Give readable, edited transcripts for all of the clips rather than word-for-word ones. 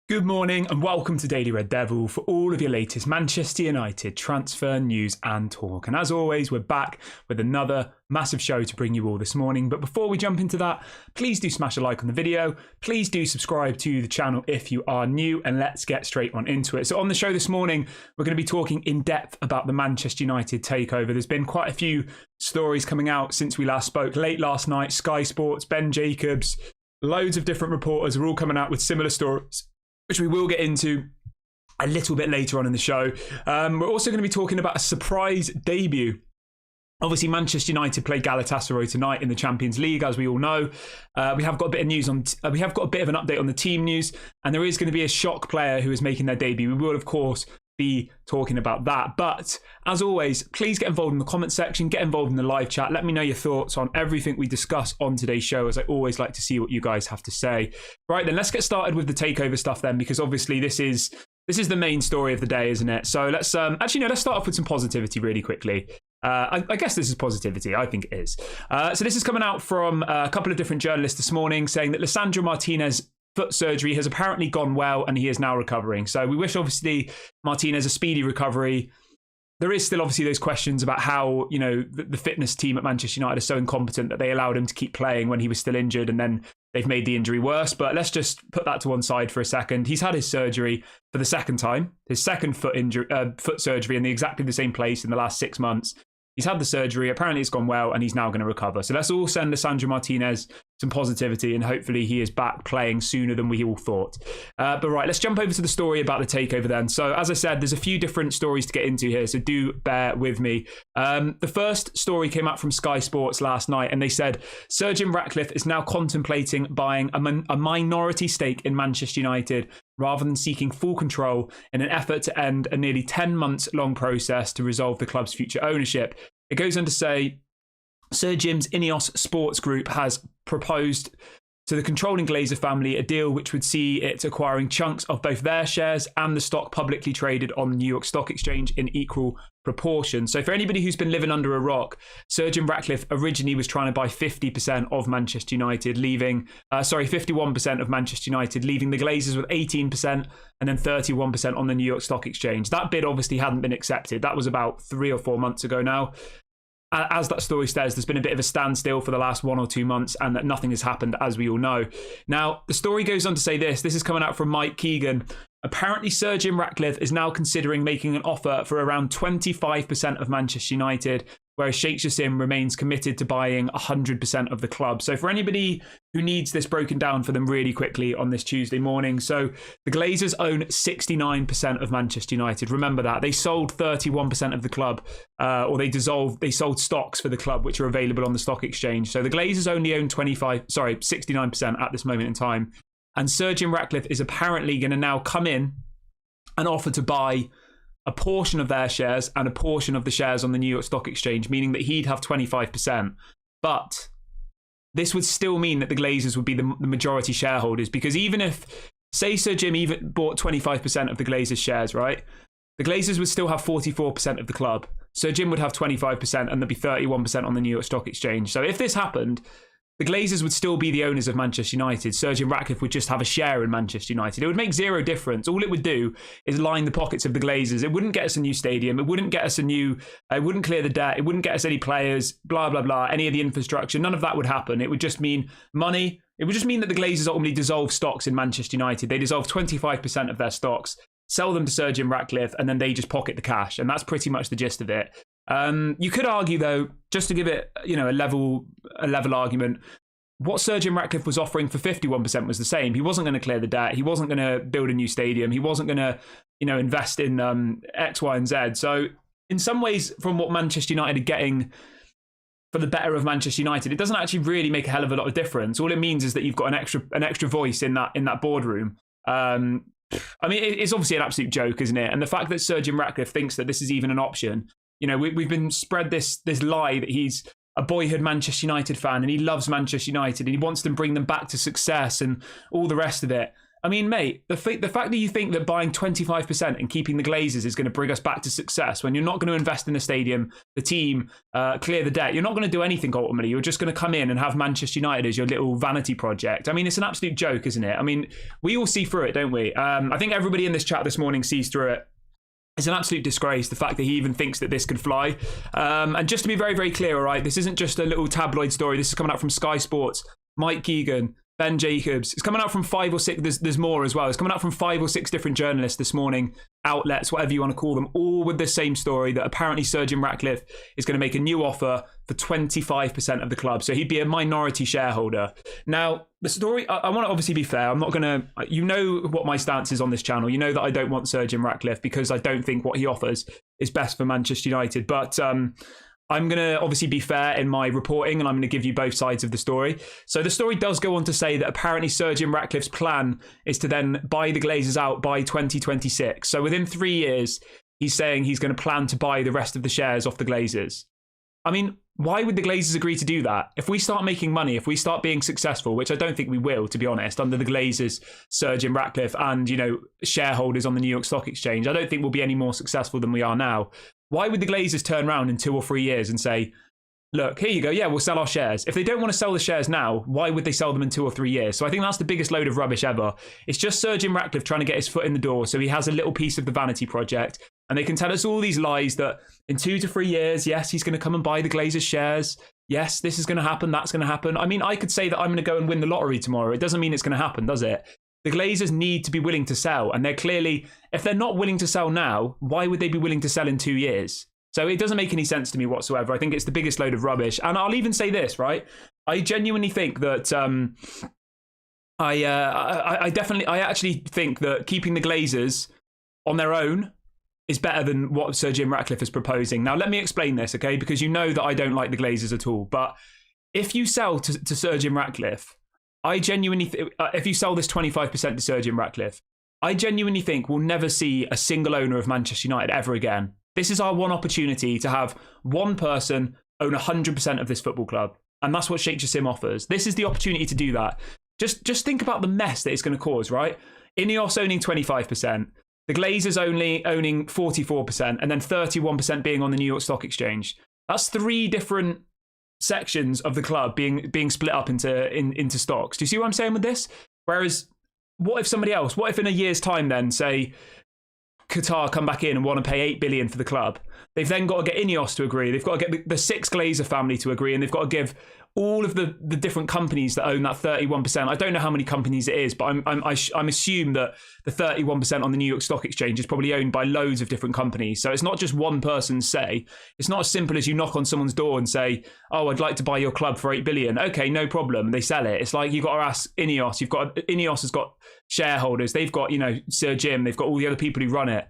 Good morning and welcome to Daily Red Devil for all of your latest Manchester United transfer news and talk. And as always, we're back with another massive show to bring you all this morning. But before we jump into that, please do smash a like on the video. Please do subscribe to the channel if you are new, and let's get straight on into it. So on the show this morning, we're going to be talking in depth about the Manchester United takeover. There's been quite a few stories coming out since we last spoke. Late last night, Sky Sports, Ben Jacobs, loads of different reporters are all coming out with similar stories, which we will get into a little bit later on in the show. We're also going to be talking about a surprise debut. Obviously, Manchester United play Galatasaray tonight in the Champions League, as we all know. We have got a bit of news on. We have got a bit of an update on the team news, and there is going to be a shock player who is making their debut. We will, of course, be talking about that. But as always, please get involved in the comment section, get involved in the live chat. Let me know your thoughts on everything we discuss on today's show, as I always like to see what you guys have to say. Right then, let's get started with the takeover stuff then, because obviously this is the main story of the day, isn't it? So let's let's start off with some positivity really quickly. I guess this is positivity. I think it is. So this is coming out from a couple of different journalists this morning, saying that Lisandro Martinez foot surgery has apparently gone well and he is now recovering. So we wish, obviously, Martinez a speedy recovery. There is still obviously those questions about how, you know, the fitness team at Manchester United is so incompetent that they allowed him to keep playing when he was still injured, and then they've made the injury worse. But let's just put that to one side for a second. He's had his surgery for the second time, his second foot surgery in exactly the same place in the last 6 months. He's had the surgery. Apparently it's gone well, and he's now going to recover. So let's all send Lisandro Martinez some positivity, and hopefully he is back playing sooner than we all thought. But right, let's jump over to the story about the takeover then. So as I said, there's a few different stories to get into here, so do bear with me. The first story came out from Sky Sports last night, and they said Sir Jim Ratcliffe is now contemplating buying a minority stake in Manchester United rather than seeking full control in an effort to end a nearly 10 months long process to resolve the club's future ownership. It goes on to say, Sir Jim's Ineos Sports Group has proposed to the controlling Glazer family a deal which would see it acquiring chunks of both their shares and the stock publicly traded on the New York Stock Exchange in equal proportion. So for anybody who's been living under a rock, Sir Jim Ratcliffe originally was trying to buy 50% of Manchester United, 51% of Manchester United, leaving the Glazers with 18% and then 31% on the New York Stock Exchange. That bid obviously hadn't been accepted. That was about 3 or 4 months ago now. As that story says, there's been a bit of a standstill for the last 1 or 2 months, and that nothing has happened, as we all know. Now, the story goes on to say this. This is coming out from Mike Keegan. Apparently, Sir Jim Ratcliffe is now considering making an offer for around 25% of Manchester United, whereas Sheikh Jassim remains committed to buying 100% of the club. So for anybody who needs this broken down for them really quickly on this Tuesday morning, so the Glazers own 69% of Manchester United. Remember that. They sold 31% of the club, or they sold stocks for the club, which are available on the stock exchange. So the Glazers only own 69% at this moment in time. And Sir Jim Ratcliffe is apparently going to now come in and offer to buy a portion of their shares and a portion of the shares on the New York Stock Exchange, meaning that he'd have 25%. But this would still mean that the Glazers would be the majority shareholders, because even if, say, Sir Jim even bought 25% of the Glazers shares, right? The Glazers would still have 44% of the club. Sir Jim would have 25% and there'd be 31% on the New York Stock Exchange. So if this happened, the Glazers would still be the owners of Manchester United. Sir Jim Ratcliffe would just have a share in Manchester United. It would make zero difference. All it would do is line the pockets of the Glazers. It wouldn't get us a new stadium. It wouldn't get us it wouldn't clear the debt. It wouldn't get us any players, blah, blah, blah, any of the infrastructure. None of that would happen. It would just mean money. It would just mean that the Glazers ultimately dissolve stocks in Manchester United. They dissolve 25% of their stocks, sell them to Sir Jim Ratcliffe, and then they just pocket the cash. And that's pretty much the gist of it. You could argue, though, just to give it, a level argument, what Sir Jim Ratcliffe was offering for 51% was the same. He wasn't going to clear the debt. He wasn't going to build a new stadium. He wasn't going to, invest in X, Y, and Z. So in some ways, from what Manchester United are getting for the better of Manchester United, it doesn't actually really make a hell of a lot of difference. All it means is that you've got an extra voice in that boardroom. It's obviously an absolute joke, isn't it? And the fact that Sir Jim Ratcliffe thinks that this is even an option, we've been spread this lie that he's a boyhood Manchester United fan and he loves Manchester United and he wants to bring them back to success and all the rest of it. I mean, mate, the fact that you think that buying 25% and keeping the Glazers is going to bring us back to success when you're not going to invest in the stadium, the team, clear the debt, you're not going to do anything ultimately. You're just going to come in and have Manchester United as your little vanity project. I mean, it's an absolute joke, isn't it? I mean, we all see through it, don't we? I think everybody in this chat this morning sees through it. It's an absolute disgrace, the fact that he even thinks that this could fly. And just to be very, very clear, all right, this isn't just a little tabloid story. This is coming out from Sky Sports, Mike Keegan, Ben Jacobs. It's coming out from 5 or 6. There's more as well. It's coming out from 5 or 6 different journalists this morning, outlets, whatever you want to call them, all with the same story that apparently Sir Jim Ratcliffe is going to make a new offer for 25% of the club. So he'd be a minority shareholder. Now, the story, I want to obviously be fair. I'm not going to, you know what my stance is on this channel. You know that I don't want Sir Jim Ratcliffe because I don't think what he offers is best for Manchester United. But I'm going to obviously be fair in my reporting and I'm going to give you both sides of the story. So the story does go on to say that apparently Sir Jim Ratcliffe's plan is to then buy the Glazers out by 2026. So within 3 years, he's saying he's going to plan to buy the rest of the shares off the Glazers. I mean, why would the Glazers agree to do that? If we start making money, if we start being successful, which I don't think we will, to be honest, under the Glazers, Sir Jim Ratcliffe and, you know, shareholders on the New York Stock Exchange, I don't think we'll be any more successful than we are now. Why would the Glazers turn around in 2 or 3 years and say, look, here you go, yeah, we'll sell our shares. If they don't want to sell the shares now, why would they sell them in 2 or 3 years? So I think that's the biggest load of rubbish ever. It's just Sir Jim Ratcliffe trying to get his foot in the door so he has a little piece of the vanity project. And they can tell us all these lies that in 2 to 3 years, yes, he's going to come and buy the Glazers shares. Yes, this is going to happen, that's going to happen. I mean, I could say that I'm going to go and win the lottery tomorrow. It doesn't mean it's going to happen, does it? The Glazers need to be willing to sell. And they're clearly, if they're not willing to sell now, why would they be willing to sell in 2 years? So it doesn't make any sense to me whatsoever. I think it's the biggest load of rubbish. And I'll even say this, right? I genuinely think that I actually think that keeping the Glazers on their own is better than what Sir Jim Ratcliffe is proposing. Now, let me explain this, okay? Because you know that I don't like the Glazers at all. But if you sell to Sir Jim Ratcliffe, I genuinely, if you sell this 25% to Sir Jim Ratcliffe, I genuinely think we'll never see a single owner of Manchester United ever again. This is our one opportunity to have one person own 100% of this football club. And that's what Sheikh Jassim offers. This is the opportunity to do that. Just think about the mess that it's going to cause, right? Ineos owning 25%, the Glazers only owning 44%, and then 31% being on the New York Stock Exchange. That's 3 different sections of the club being split up into stocks. Do you see what I'm saying with this? Whereas, what if somebody else, what if in a year's time then, say, Qatar come back in and want to pay 8 billion for the club? They've then got to get Ineos to agree. They've got to get the 6 Glazer family to agree, and they've got to give all of the different companies that own that 31%. I don't know how many companies it is, but I'm assume that the 31% on the New York Stock Exchange is probably owned by loads of different companies. So it's not just one person's say. It's not as simple as you knock on someone's door and say, "Oh, I'd like to buy your club for 8 billion." Okay, no problem. They sell it. It's like you've got to ask Ineos. Ineos has got shareholders. They've got, you know, Sir Jim. They've got all the other people who run it.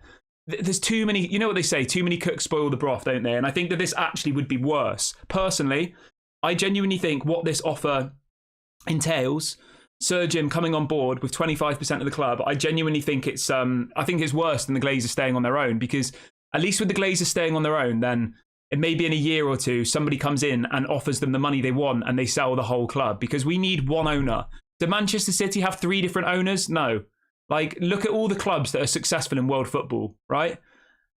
There's too many, you know what they say, too many cooks spoil the broth, don't they? And I think that this actually would be worse. Personally, I genuinely think what this offer entails, Sir Jim coming on board with 25% of the club, I genuinely think it's worse than the Glazers staying on their own, because at least with the Glazers staying on their own, then it may be in a year or two, somebody comes in and offers them the money they want and they sell the whole club, because we need one owner. Did Manchester City have 3 different owners? No. Like, look at all the clubs that are successful in world football, right?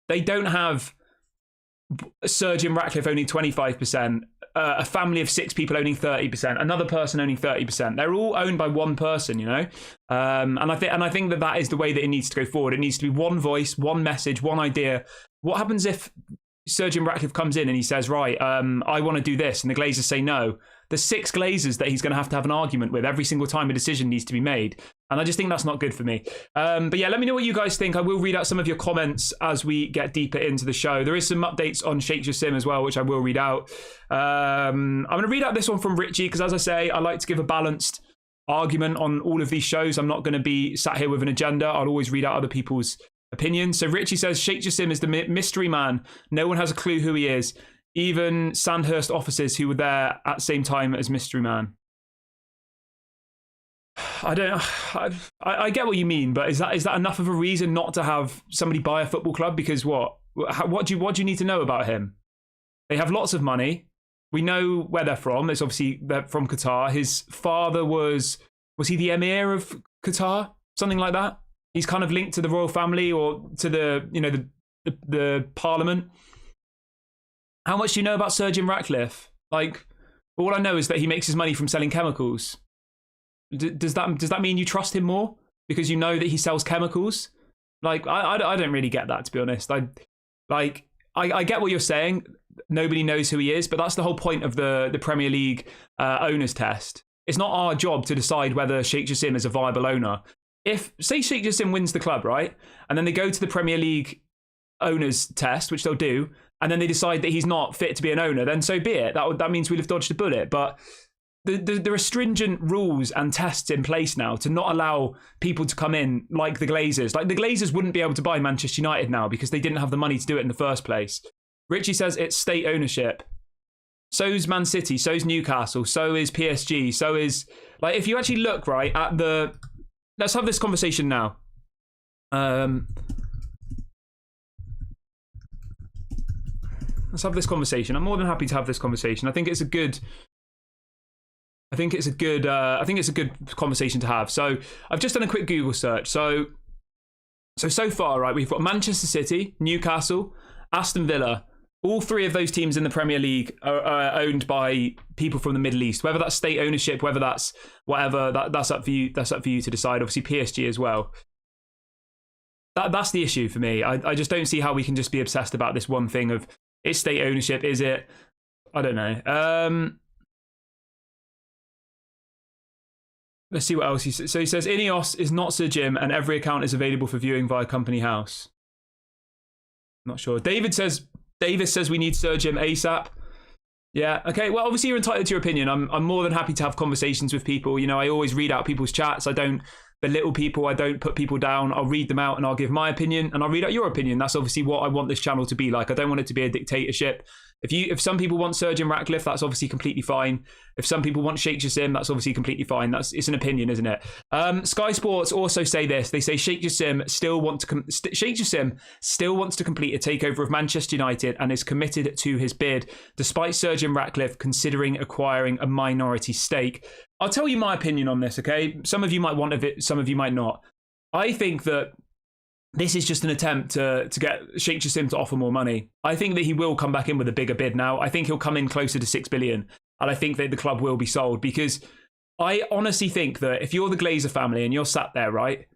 They don't have Sir Jim Ratcliffe owning 25%, a family of 6 people owning 30%, another person owning 30%. They're all owned by one person, you know? And I think that is the way that it needs to go forward. It needs to be one voice, one message, one idea. What happens if Sir Jim Ratcliffe comes in and he says, right, I want to do this, and the Glazers say no? There's 6 Glazers that he's going to have an argument with every single time a decision needs to be made. And I just think that's not good for me. But yeah, let me know what you guys think. I will read out some of your comments as we get deeper into the show. There is some updates on Sheikh Jassim as well, which I will read out. I'm going to read out this one from Richie, because as I say, I like to give a balanced argument on all of these shows. I'm not going to be sat here with an agenda. I'll always read out other people's opinions. So Richie says, Sheikh Jassim is the mystery man. No one has a clue who he is. Even Sandhurst officers who were there at the same time as Mystery Man. I get what you mean, but is that enough of a reason not to have somebody buy a football club? Because what do you need to know about him? They have lots of money. We know where they're from. It's obviously they're from Qatar. His father was he the Emir of Qatar? something like that. He's kind of linked to the royal family or to the parliament. How much do you know about Sir Jim Ratcliffe? Like, all I know is that he makes his money from selling chemicals. Does that mean you trust him more because you know that he sells chemicals? Like, I don't really get that, to be honest. I get what you're saying. Nobody knows who he is, but that's the whole point of the Premier League owners test. It's not our job to decide whether Sheikh Jassim is a viable owner. If, say, Sheikh Jassim wins the club, right? And then they go to the Premier League owners test, which they'll do, and then they decide that he's not fit to be an owner, then so be it. That means we'll have dodged a bullet. But there are stringent rules and tests in place now to not allow people to come in like the Glazers. Like, the Glazers wouldn't be able to buy Manchester United now because they didn't have the money to do it in the first place. Richie says it's state ownership. So's Man City, so's Newcastle, so is PSG, so is... Like, if you actually look, right, at the... Let's have this conversation now. Let's have this conversation. I'm more than happy to have this conversation. I think it's a good conversation to have. So I've just done a quick Google search. So far, right, we've got Manchester City, Newcastle, Aston Villa. All three of those teams in the Premier League are owned by people from the Middle East. Whether that's state ownership, whether that's whatever, that's up for you. That's up for you to decide. Obviously, PSG as well. That's the issue for me. I just don't see how we can just be obsessed about this one thing of it's state ownership. Is it? I don't know. Let's see what else he says. So he says Ineos is not Sir Jim, and every account is available for viewing via Company House. Not sure. Davis says we need Sir Jim ASAP. Yeah, okay. Well, obviously you're entitled to your opinion. I'm more than happy to have conversations with people. You know, I always read out people's chats. I don't belittle people. I don't put people down. I'll read them out and I'll give my opinion and I'll read out your opinion. That's obviously what I want this channel to be like. I don't want it to be a dictatorship. If some people want Sir Jim Ratcliffe, that's obviously completely fine. If some people want Sheikh Jassim, that's obviously completely fine. It's an opinion, isn't it? Sky Sports also say this. They say Sheikh Jassim still wants to complete a takeover of Manchester United and is committed to his bid, despite Sir Jim Ratcliffe considering acquiring a minority stake. I'll tell you my opinion on this, okay? Some of you might want it, some of you might not. I think that this is just an attempt to get Sheikh Jassim to offer more money. I think that he will come back in with a bigger bid now. I think he'll come in closer to 6 billion. And I think that the club will be sold because I honestly think that if you're the Glazer family and you're sat there, right,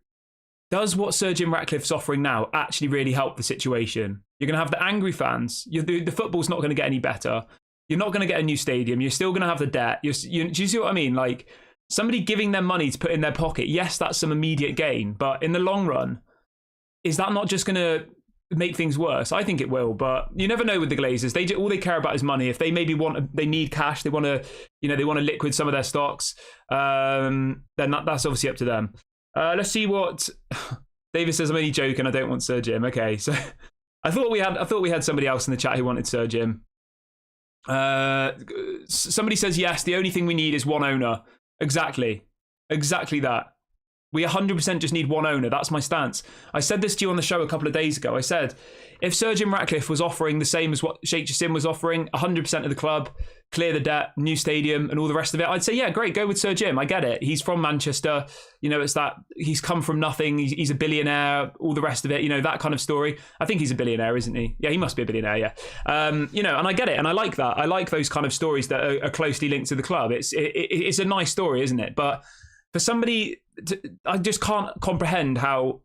does what Sir Jim Ratcliffe's offering now actually really help the situation? You're going to have the angry fans. The football's not going to get any better. You're not going to get a new stadium. You're still going to have the debt. Do you see what I mean? Like, somebody giving them money to put in their pocket, yes, that's some immediate gain. But in the long run, is that not just going to make things worse? I think it will, but you never know with the Glazers. All they care about is money. If they maybe they need cash, they want to liquid some of their stocks, then that's obviously up to them. Let's see what David says. I'm only joking. I don't want Sir Jim. Okay, so I thought we had somebody else in the chat who wanted Sir Jim. Somebody says yes. The only thing we need is one owner. Exactly that. We 100% just need one owner. That's my stance. I said this to you on the show a couple of days ago. I said, if Sir Jim Ratcliffe was offering the same as what Sheikh Jassim was offering, 100% of the club, clear the debt, new stadium, and all the rest of it, I'd say, yeah, great, go with Sir Jim. I get it. He's from Manchester. You know, it's that he's come from nothing. He's a billionaire, all the rest of it, you know, that kind of story. I think he's a billionaire, isn't he? Yeah, he must be a billionaire, yeah. You know, and I get it. And I like that. I like those kind of stories that are closely linked to the club. It's a nice story, isn't it? But for somebody, I just can't comprehend how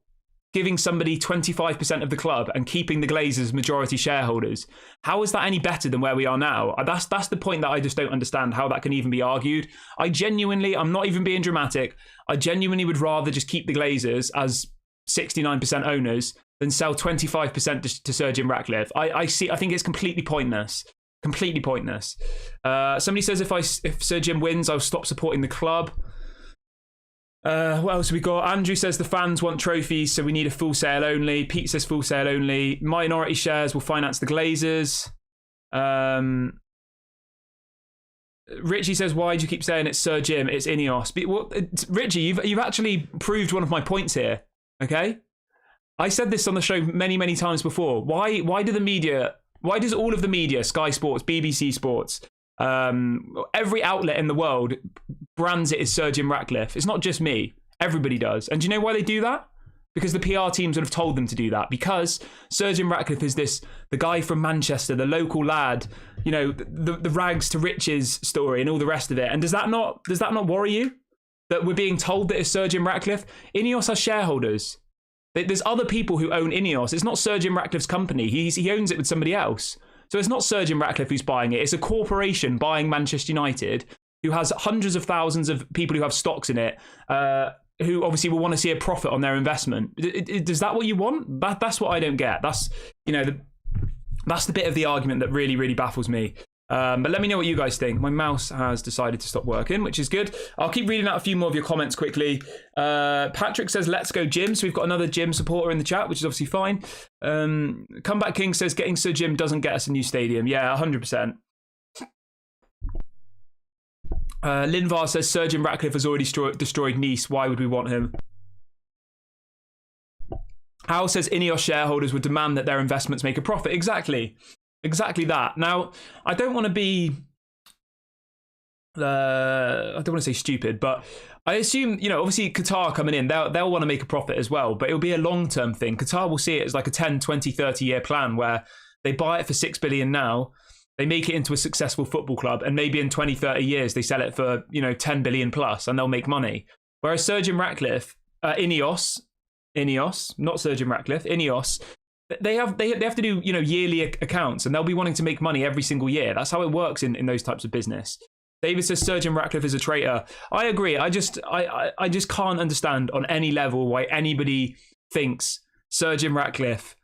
giving somebody 25% of the club and keeping the Glazers majority shareholders, how is that any better than where we are now? That's the point that I just don't understand how that can even be argued. I'm not even being dramatic. I genuinely would rather just keep the Glazers as 69% owners than sell 25% to Sir Jim Ratcliffe. I think it's completely pointless. Completely pointless. Somebody says if Sir Jim wins, I'll stop supporting the club. What else have we got? Andrew says the fans want trophies, so we need a full sale only. Pete says full sale only. Minority shares will finance the Glazers. Richie says, why do you keep saying it's Sir Jim? It's Ineos. Richie, you've actually proved one of my points here. Okay, I said this on the show many times before. Why does all of the media, Sky Sports, BBC Sports, every outlet in the world brands it as Sir Jim Ratcliffe? It's not just me. Everybody does. And do you know why they do that? Because the PR teams would have told them to do that. Because Sir Jim Ratcliffe is the guy from Manchester, the local lad, you know, the rags to riches story and all the rest of it. And does that not worry you? That we're being told that it's Sir Jim Ratcliffe? Ineos has shareholders. There's other people who own Ineos. It's not Sir Jim Ratcliffe's company. He owns it with somebody else. So it's not Sir Jim Ratcliffe who's buying it. It's a corporation buying Manchester United who has hundreds of thousands of people who have stocks in it, who obviously will want to see a profit on their investment. Is that what you want? That's what I don't get. That's, you know, that's the bit of the argument that really, really baffles me. But let me know what you guys think. My mouse has decided to stop working, which is good. I'll keep reading out a few more of your comments quickly. Patrick says, let's go Jim. So we've got another Jim supporter in the chat, which is obviously fine. Comeback King says, getting Sir Jim doesn't get us a new stadium. Yeah, 100%. Linvar says, Sir Jim Ratcliffe has already destroyed Nice. Why would we want him? Hal says, Ineos shareholders would demand that their investments make a profit. Exactly that. Now, I don't want to be, I don't want to say stupid, but I assume, you know, obviously Qatar coming in, they'll want to make a profit as well, but it'll be a long-term thing. Qatar will see it as like a 10, 20, 30-year plan where they buy it for 6 billion now, they make it into a successful football club, and maybe in 20, 30 years, they sell it for, you know, 10 billion plus, and they'll make money. Whereas Sir Jim Ratcliffe, Ineos, not Sir Jim Ratcliffe, Ineos, they have to do, you know, yearly accounts, and they'll be wanting to make money every single year. That's how it works in those types of business. David says Sir Jim Ratcliffe is a traitor. I agree. I just can't understand on any level why anybody thinks Sir Jim Ratcliffe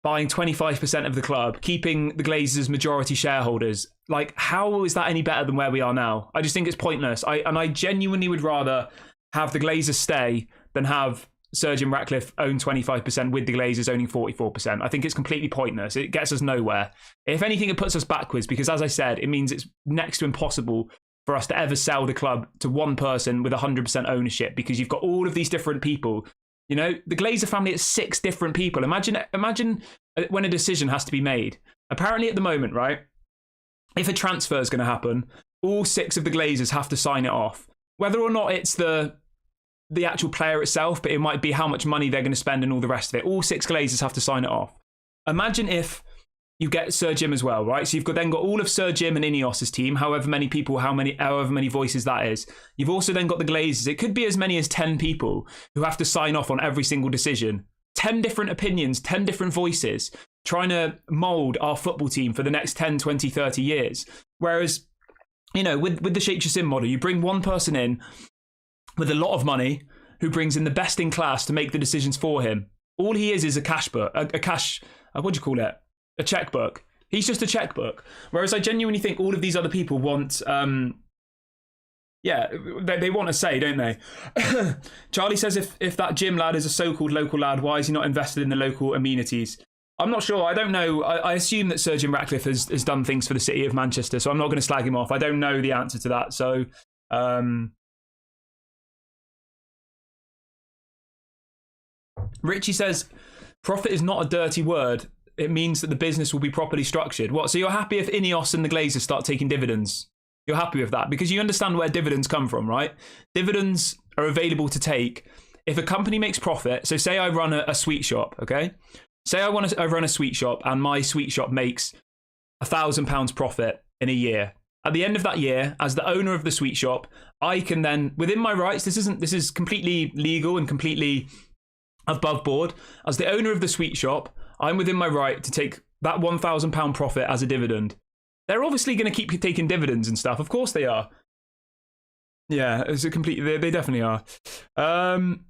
buying 25% of the club, keeping the Glazers majority shareholders, like, how is that any better than where we are now? I just think it's pointless. I genuinely would rather have the Glazers stay than have Sir Jim Ratcliffe own 25% with the Glazers owning 44%. I think it's completely pointless. It gets us nowhere. If anything, it puts us backwards because, as I said, it means it's next to impossible for us to ever sell the club to one person with 100% ownership because you've got all of these different people. You know, the Glazer family is 6 different people. Imagine when a decision has to be made. Apparently at the moment, right, if a transfer is going to happen, all 6 of the Glazers have to sign it off. Whether or not it's the actual player itself, but it might be how much money they're going to spend and all the rest of it. All 6 Glazers have to sign it off. Imagine if you get Sir Jim as well, right? So you've then got all of Sir Jim and Ineos's team, however many people, however many voices that is. You've also then got the Glazers. It could be as many as 10 people who have to sign off on every single decision. 10 different opinions, 10 different voices, trying to mould our football team for the next 10, 20, 30 years. Whereas, you know, with the Sheikh Jassim model, you bring one person in with a lot of money who brings in the best in class to make the decisions for him. All he is a cash book, what do you call it? A checkbook. He's just a checkbook. Whereas I genuinely think all of these other people want, they want a say, don't they? Charlie says if that Jim lad is a so-called local lad, why is he not invested in the local amenities? I'm not sure. I don't know. I assume that Sir Jim Ratcliffe has done things for the city of Manchester, so I'm not going to slag him off. I don't know the answer to that. So, Richie says, profit is not a dirty word. It means that the business will be properly structured. What? So you're happy if Ineos and the Glazers start taking dividends? You're happy with that? Because you understand where dividends come from, right? Dividends are available to take if a company makes profit. So say I run a sweet shop, okay? Say I run a sweet shop and my sweet shop makes £1,000 profit in a year. At the end of that year, as the owner of the sweet shop, I can then, within my rights, this is completely legal and completely above board. As the owner of the sweet shop, I'm within my right to take that £1,000 profit as a dividend. They're obviously going to keep taking dividends and stuff. Of course they are. Yeah, it's a complete. They definitely are. And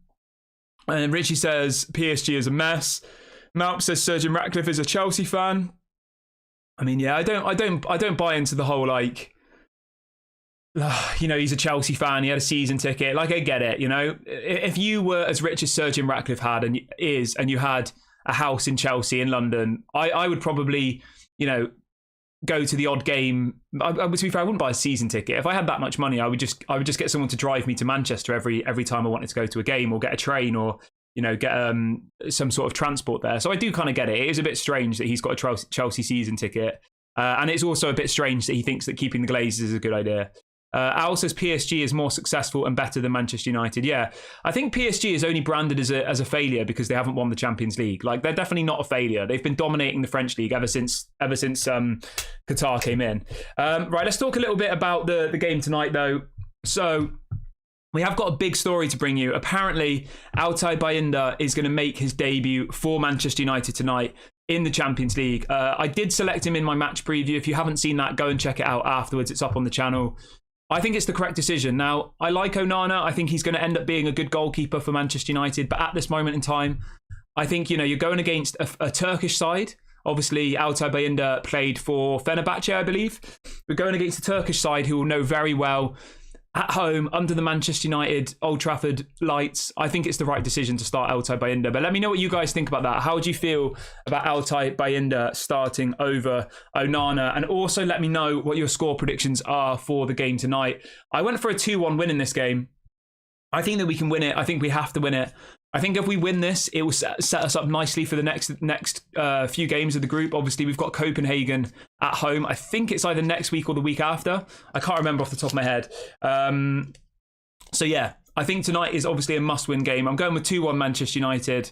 Richie says PSG is a mess. Malp says Sir Jim Ratcliffe is a Chelsea fan. I mean, yeah, I don't buy into the whole like. You know, he's a Chelsea fan. He had a season ticket. Like, I get it. You know, if you were as rich as Sir Jim Ratcliffe had and you had a house in Chelsea in London, I would probably, you know, go to the odd game. To be fair, I wouldn't buy a season ticket. If I had that much money, I would just get someone to drive me to Manchester every time I wanted to go to a game, or get a train, or, you know, get some sort of transport there. So I do kind of get it. It is a bit strange that he's got a Chelsea season ticket, and it's also a bit strange that he thinks that keeping the Glazers is a good idea. Al says PSG is more successful and better than Manchester United. Yeah, I think PSG is only branded as a failure because they haven't won the Champions League. Like, they're definitely not a failure. They've been dominating the French league ever since Qatar came in. Right, let's talk a little bit about the game tonight, though. So we have got a big story to bring you. Apparently, Altay Bayindir is going to make his debut for Manchester United tonight in the Champions League. I did select him in my match preview. If you haven't seen that, go and check it out afterwards. It's up on the channel. I think it's the correct decision. Now, I like Onana. I think he's going to end up being a good goalkeeper for Manchester United. But at this moment in time, I think, you know, you're going against a Turkish side. Obviously, Altay Bayindir played for Fenerbahce, I believe. We're going against a Turkish side who will know very well at home, under the Manchester United Old Trafford lights. I think it's the right decision to start Altay Bayindir. But let me know what you guys think about that. How do you feel about Altay Bayindir starting over Onana? And also let me know what your score predictions are for the game tonight. I went for a 2-1 win in this game. I think that we can win it. I think we have to win it. I think if we win this, it will set us up nicely for the next few games of the group. Obviously, we've got Copenhagen at home. I think it's either next week or the week after. I can't remember off the top of my head. So yeah, I think tonight is obviously a must-win game. I'm going with 2-1 Manchester United.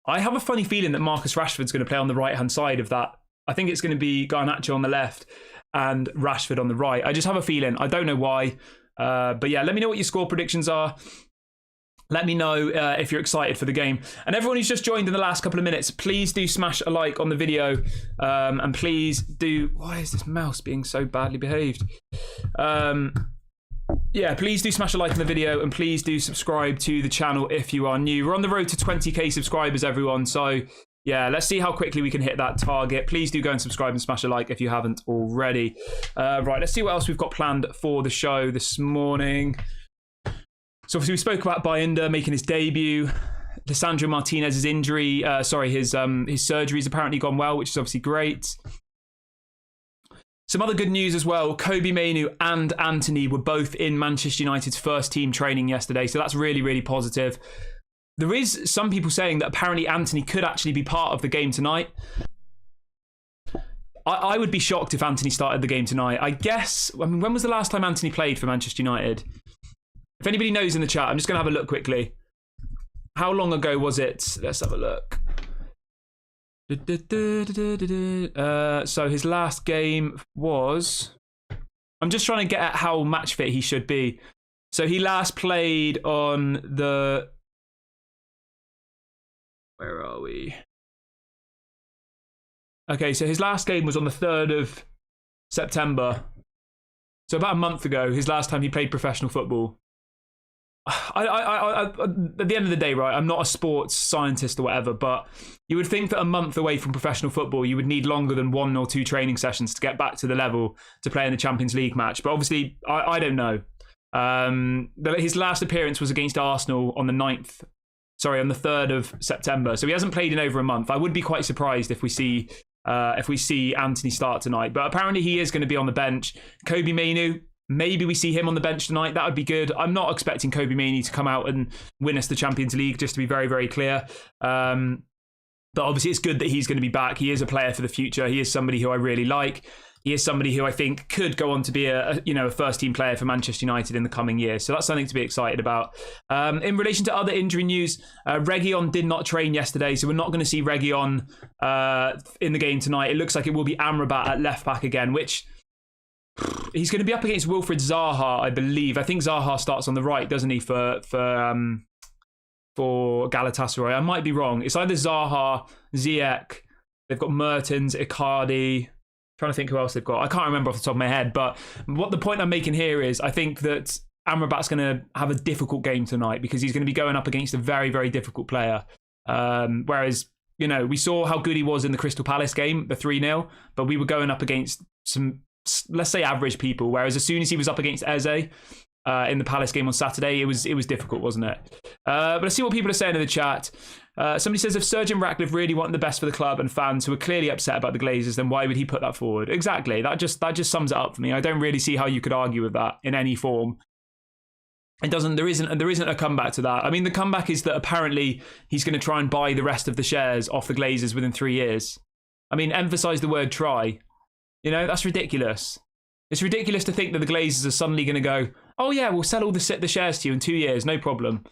I have a funny feeling that Marcus Rashford's going to play on the right-hand side of that. I think it's going to be Garnacho on the left and Rashford on the right. I just have a feeling. I don't know why. But yeah, let me know what your score predictions are. Let me know if you're excited for the game. And everyone who's just joined in the last couple of minutes, please do smash a like on the video. And please do... Why is this mouse being so badly behaved? Yeah, please do smash a like on the video. And please do subscribe to the channel if you are new. We're on the road to 20k subscribers, everyone. So yeah, let's see how quickly we can hit that target. Please do go and subscribe and smash a like if you haven't already. Right, let's see what else we've got planned for the show this morning. So obviously we spoke about Bayindir making his debut. Lisandro Martinez's injury, his surgery's apparently gone well, which is obviously great. Some other good news as well. Kobbie Mainoo and Antony were both in Manchester United's first team training yesterday, so that's really, really positive. There is some people saying that apparently Antony could actually be part of the game tonight. I would be shocked if Antony started the game tonight. I mean, when was the last time Antony played for Manchester United? If anybody knows in the chat, I'm just going to have a look quickly. How long ago was it? Let's have a look. So his last game was... I'm just trying to get at how match fit he should be. So he last played on the... Where are we? Okay, so his last game was on the 3rd of September. So about a month ago, his last time he played professional football. At the end of the day, right, I'm not a sports scientist or whatever, but you would think that a month away from professional football, you would need longer than 1 or 2 training sessions to get back to the level to play in the Champions League match. But obviously, I don't know. His last appearance was against Arsenal on the 3rd of September. So he hasn't played in over a month. I would be quite surprised if we see Antony start tonight. But apparently he is going to be on the bench. Kobbie Mainoo, maybe we see him on the bench tonight. That would be good. I'm not expecting Kobbie Mainoo to come out and win us the Champions League, just to be very, very clear. But obviously it's good that he's going to be back. He is a player for the future. He is somebody who I really like. He is somebody who I think could go on to be a first-team player for Manchester United in the coming years. So that's something to be excited about. In relation to other injury news, Reguilón did not train yesterday, so we're not going to see Reguilón in the game tonight. It looks like it will be Amrabat at left-back again, which he's going to be up against Wilfried Zaha, I believe. I think Zaha starts on the right, doesn't he, for Galatasaray? I might be wrong. It's either Zaha, Ziyech. They've got Mertens, Icardi. Trying to think who else they've got. I can't remember off the top of my head, but what the point I'm making here is I think that Amrabat's going to have a difficult game tonight because he's going to be going up against a very, very difficult player. Whereas, we saw how good he was in the Crystal Palace game, the 3-0, but we were going up against some, let's say, average people. Whereas as soon as he was up against Eze in the Palace game on Saturday, it was difficult, wasn't it? But let's see what people are saying in the chat. Somebody says, if Sir Jim Ratcliffe really wanted the best for the club and fans who are clearly upset about the Glazers, then why would he put that forward? Exactly. That just sums it up for me. I don't really see how you could argue with that in any form. There isn't a comeback to that. I mean, the comeback is that apparently he's going to try and buy the rest of the shares off the Glazers within 3 years. I mean, emphasize the word try. That's ridiculous. It's ridiculous to think that the Glazers are suddenly going to go, oh yeah, we'll sell all the shares to you in 2 years, no problem.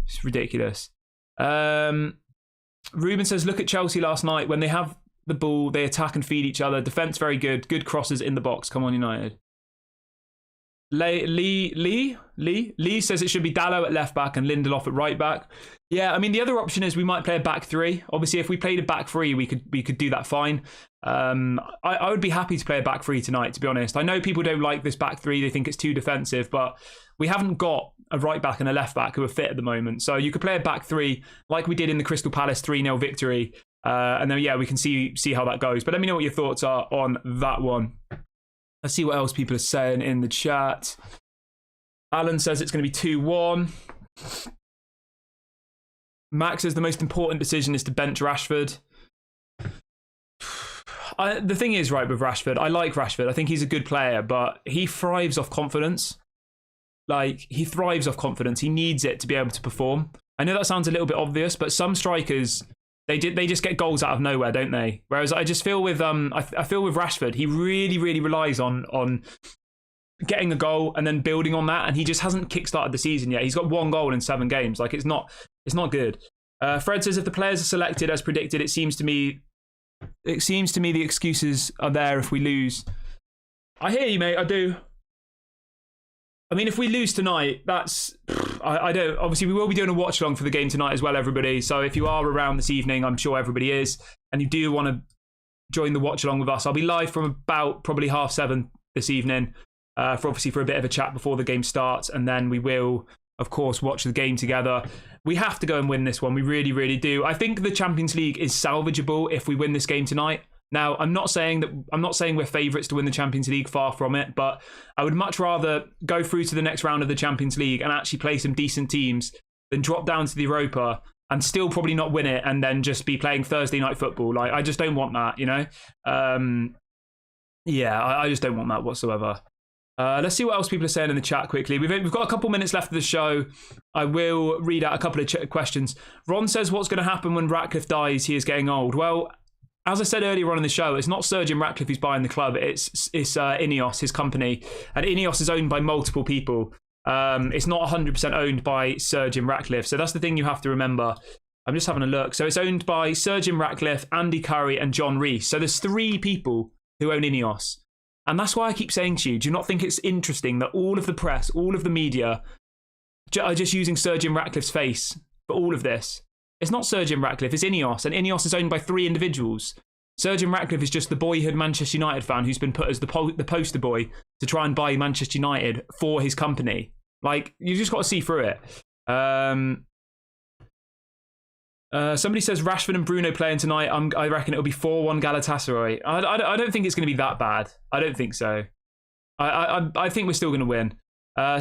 It's ridiculous. Ruben says, look at Chelsea last night. When they have the ball, they attack and feed each other. Defence very good. Good crosses in the box. Come on, United. Lee says it should be Dalot at left back and Lindelof at right back. Yeah, I mean, the other option is we might play a back three. Obviously, if we played a back three, we could do that fine. I would be happy to play a back three tonight, to be honest. I know people don't like this back three. They think it's too defensive, but we haven't got a right back and a left back who are fit at the moment. So you could play a back three like we did in the Crystal Palace 3-0 victory. And then, yeah, we can see how that goes. But let me know what your thoughts are on that one. Let's see what else people are saying in the chat. Alan says it's going to be 2-1. Max says the most important decision is to bench Rashford. The thing is, right, with Rashford, I like Rashford. I think he's a good player, but he thrives off confidence. Like, he thrives off confidence. He needs it to be able to perform. I know that sounds a little bit obvious, but some strikers, they just get goals out of nowhere, don't they? Whereas I just feel with I feel with Rashford, he really, really relies on getting a goal and then building on that, and he just hasn't kickstarted the season yet. He's got 1 goal in 7 games. Like, it's not good. Fred says if the players are selected as predicted, it seems to me the excuses are there if we lose. I hear you, mate. I do. I mean, if we lose tonight, I don't. Obviously, we will be doing a watch along for the game tonight as well, everybody. So if you are around this evening, I'm sure everybody is, and you do want to join the watch along with us, I'll be live from about probably 7:30 this evening, for a bit of a chat before the game starts, and then we will, of course, watch the game together. We have to go and win this one. We really, really do. I think the Champions League is salvageable if we win this game tonight. Now, I'm not saying we're favourites to win the Champions League, far from it, but I would much rather go through to the next round of the Champions League and actually play some decent teams than drop down to the Europa and still probably not win it and then just be playing Thursday night football. Like, I just don't want that, you know? I just don't want that whatsoever. Let's see what else people are saying in the chat quickly. We've got a couple minutes left of the show. I will read out a couple of questions. Ron says, what's going to happen when Ratcliffe dies? He is getting old. Well, as I said earlier on in the show, it's not Sir Jim Ratcliffe who's buying the club. It's Ineos, his company. And Ineos is owned by multiple people. It's not 100% owned by Sir Jim Ratcliffe. So that's the thing you have to remember. I'm just having a look. So it's owned by Sir Jim Ratcliffe, Andy Curry, and John Rees. So there's 3 people who own Ineos. And that's why I keep saying to you, do you not think it's interesting that all of the press, all of the media are just using Sir Jim Ratcliffe's face for all of this? It's not Sir Jim Ratcliffe, it's Ineos, and Ineos is owned by 3 individuals. Sir Jim Ratcliffe is just the boyhood Manchester United fan who's been put as the poster boy to try and buy Manchester United for his company. Like, you just got to see through it. Somebody says Rashford and Bruno playing tonight. I reckon it'll be 4-1 Galatasaray. I don't think it's going to be that bad. I don't think so. I think we're still going to win.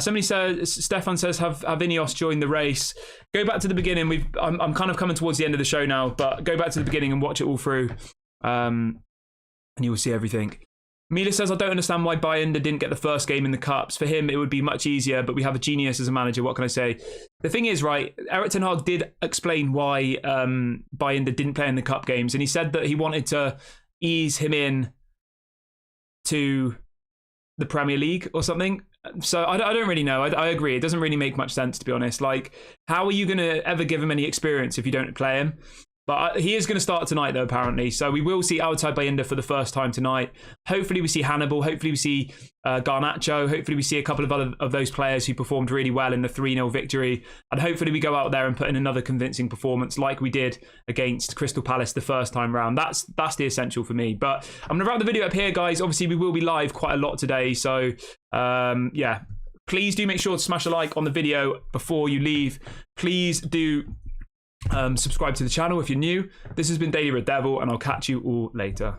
Somebody says, Stefan says, have Ineos join the race. Go back to the beginning. I'm kind of coming towards the end of the show now, but go back to the beginning and watch it all through, and you will see everything. Mila says, I don't understand why Bayinda didn't get the first game in the Cups. For him, it would be much easier, but we have a genius as a manager. What can I say? The thing is, right, Erik ten Hag did explain why Bayinda didn't play in the Cup games, and he said that he wanted to ease him in to the Premier League or something. So I don't really know. I agree. It doesn't really make much sense, to be honest. Like, how are you going to ever give him any experience if you don't play him? But he is going to start tonight, though, apparently. So we will see Altay Bayinda for the first time tonight. Hopefully we see Hannibal. Hopefully we see Garnacho. Hopefully we see a couple of those players who performed really well in the 3-0 victory. And hopefully we go out there and put in another convincing performance like we did against Crystal Palace the first time round. That's the essential for me. But I'm going to wrap the video up here, guys. Obviously, we will be live quite a lot today. So, yeah. Please do make sure to smash a like on the video before you leave. Please do subscribe to the channel if you're new. This has been Daily Red Devil, and I'll catch you all later.